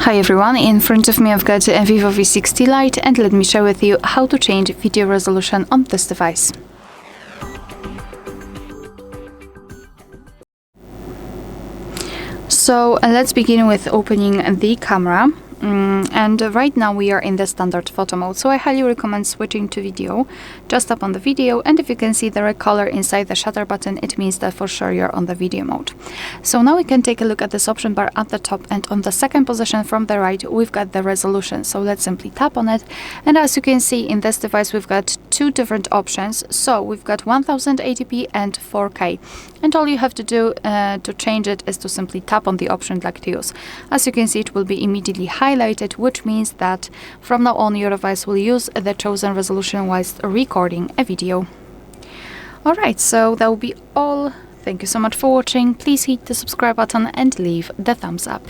Hi everyone, in front of me I've got a VIVO V60 Lite, and let me share with you how to change video resolution on this device. So let's begin with opening the camera. And right now we are in the standard photo mode, so I highly recommend switching to video. Just tap on the video, and if you can see the red color inside the shutter button, it means that for sure you're on the video mode. So now we can take a look at this option bar at the top, and on the second position from the right we've got the resolution. So let's simply tap on it, and as you can see in this device we've got two different options. So we've got 1080p and 4K, and all you have to do to change it is to simply tap on the option you'd like to use. As you can see, it will be immediately highlighted, which means that from now on your device will use the chosen resolution whilst recording a video. Alright, so that will be all. Thank you so much for watching. Please hit the subscribe button and leave the thumbs up.